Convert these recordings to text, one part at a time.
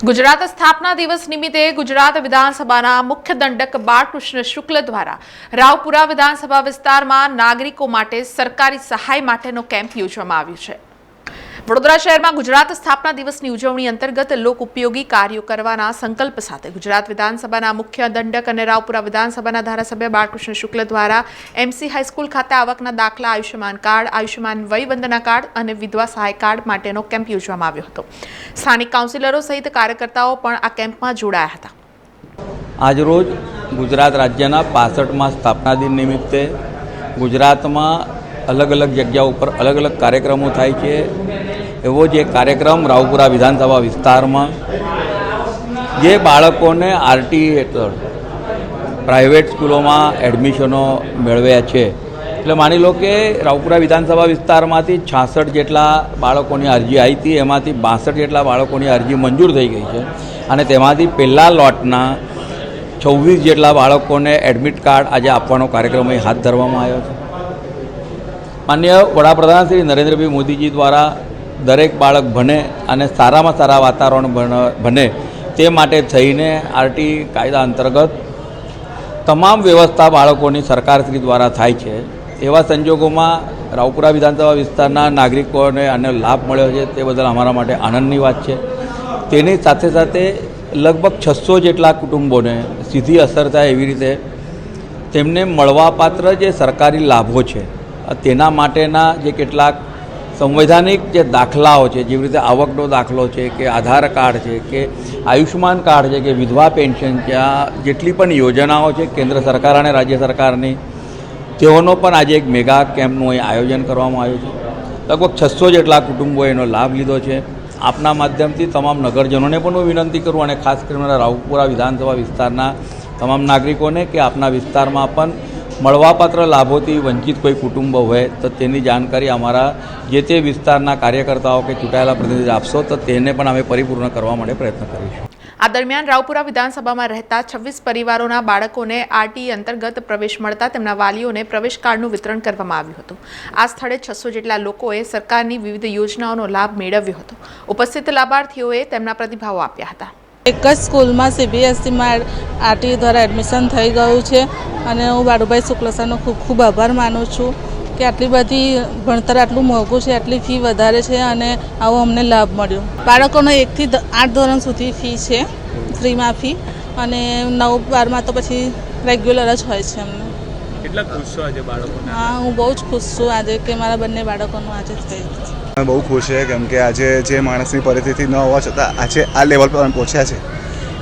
ગુજરાત સ્થાપना દિવસ નિમિત્તે ગુજરાત વિધાનસભાના મુખ્ય દંડક બાળકૃષ્ણ શુક્લ દ્વારા રાવપુરા વિધાનસભા વિસ્તારમાં નાગરિકો માટે સરકારી સહાય માટેનો કેમ્પ યોજવામાં આવ્યો છે। વડોદરા શહેરમાં ગુજરાત સ્થાપના દિવસની ઉજવણી અંતર્ગત લોક ઉપયોગી કાર્યો કરવાના સંકલ્પ સાથે ગુજરાત વિધાનસભાના મુખ્ય દંડક અને રાવપુરા વિધાનસભાના ધારાસભ્ય બાળકૃષ્ણ શુક્લ દ્વારા એમસી હાઈસ્કૂલ ખાતે આવકના દાખલા, આયુષ્યમાન કાર્ડ, આયુષ્યમાન વય વંદના કાર્ડ અને વિધવા સહાય કાર્ડ માટેનો કેમ્પ યોજવામાં આવ્યો હતો। સ્થાનિક કાઉન્સિલરો સહિત કાર્યકર્તાઓ પણ આ કેમ્પમાં જોડાયા હતા। આજરોજ ગુજરાત રાજ્યના 65મા સ્થાપના દિન નિમિત્તે ગુજરાતમાં अलग अलग जग्याओं पर अलग अलग कार्यक्रमों थाय छे। एवो ज एक कार्यक्रम रावपुरा विधानसभा विस्तार में जे बाळकोने आरटी हेठळ प्राइवेट स्कूलों में एडमिशनों मेळव्या छे। એટલે માની લો કે રાવપુરા વિધાનસભા વિસ્તારમાંથી 66 જેટલા બાળકોની અરજી આવી હતી, એમાંથી 62 જેટલા બાળકોની અરજી મંજૂર થઈ ગઈ છે અને તેમાંથી પહેલા લોટના 26 જેટલા બાળકોને એડમિટ કાર્ડ આજે આપવાનો કાર્યક્રમ અહીં હાથ ધરવામાં આવ્યો છે। माननीय वडाप्रधान श्री नरेंद्रभाई मोदी जी द्वारा दरेक बाळक भणे अने सारामां सारा वातावरण बने ते माटे थईने आरटी कायदा अंतर्गत तमाम व्यवस्था बाळकोनी सरकारश्री द्वारा थाय छे। एवा संजोगोमां रावपुरा विधानसभा विस्ताરના नागरिकोने आने लाभ मळ्यो छे ते बदल अमारा माटे आनंदनी वात छे। तेनी साथे साथे लगभग 600 जेटला कुटुंबोने सीधी असर थाय एवी रीते तेमने मळवापात्र जे सरकारी लाभो छे तेना माटेना जे केटलाक संवैधानिक जे दाखलाओ छे, जेवी रीते आवकनो दाखलो छे के आधार कार्ड छे के आयुष्मान कार्ड छे के विधवा पेन्शन छे, आ जेटली पण योजनाओ छे केंद्र सरकार अने राज्य सरकारनी तेओनो पण आज एक मेगा केम्पनुं आयोजन करवामां आव्युं छे। लगभग 600 जेटला कुटुंबोए एनो लाभ लीधो छे। आपना माध्यमथी तमाम नगरजनोने पण हुं विनंती करूं अने खास करीने रावपुरा विधानसभा विस्तारना तमाम नागरिकोने के आपना विस्तारमां पण મળવાપાત્ર લાભોથી વંચિત કોઈ કુટુંબ હોય તો તેની જાણકારી અમારા જે તે વિસ્તારના કાર્યકર્તાઓ કે ચૂંટાયેલા પ્રતિનિધિ આપશો તો તેને પણ અમે પરિપૂર્ણ કરવા માટે પ્રયત્ન કરીશું। આ દરમિયાન રાવપુરા વિધાનસભામાં રહેતા 26 પરિવારોના બાળકોને આરટી અંતર્ગત પ્રવેશ મળતા તેમના વાલીઓને પ્રવેશ કાર્ડનું વિતરણ કરવામાં આવ્યું હતું। આ સ્થળે 600 જેટલા લોકોએ સરકારની વિવિધ યોજનાઓનો લાભ મેળવ્યો હતો। ઉપસ્થિત લાભાર્થીઓએ તેમના પ્રતિભાવો આપ્યા હતા। एक ज स्कूल में सीबीएसई में आरटी द्वारा एडमिशन थई गयुं छे अने हूँ बाळुभाई शुक्ल सरनो खूब खूब आभार मानु छूँ कि आटली बधी भणतर आटलुं मोंघुं छे, आटली फी वधारे छे अने आवो अमने लाभ मळ्यो। बाळकोने 1 થી 8 धोरण सुधी फी छे, फ्री में फी अने 9-12 में तो पछी रेग्युलर ज होय छे। अमने કેટલા ખુશ છો આજે બાળકોને? हाँ, हूँ बहुत खुश छूँ आज कि मारा बंने बाळकोनुं आज थई। मैं बहुत खुश है केम के आज जे माणसनी परिस्थिति न होवा छतां आज आ लेवल पर पहुंच्या छे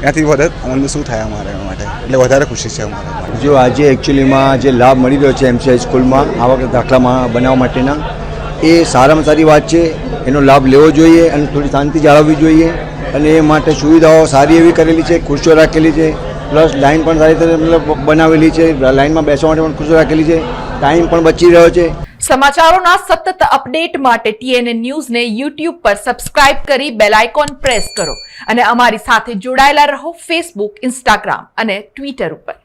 एनाथी वधु आनंद शुं थाय अमारे माटे, એટલે વધારે ખુશી છે અમારા માટે। जो आज एक्चुअलीमां जे लाभ मळी रह्यो छे एमसी हाईस्कूलमां आवक दाखला बनाववा माटेना ए सारामां सारी वात छे। एनो लाभ लेवो जोईए अने थोड़ी शांति जाळववी जोईए अने ए माटे सुविधाओ सारी एवी करेली छे, खुर्शीओ राखेली छे, प्लस लाइन पण सारी રીતે मतलब बनावेली छे, लाइनमां बेसवा माटे पण खुर्शीओ राखेली छे, टाइम पण बची રહ્યો છે। સમાચારોના સતત અપડેટ માટે TNN ન્યૂઝને YouTube પર સબસ્ક્રાઇબ કરી બેલ આઇકોન પ્રેસ કરો અને અમારી સાથે જોડાયેલા રહો Facebook, Instagram અને Twitter ઉપર।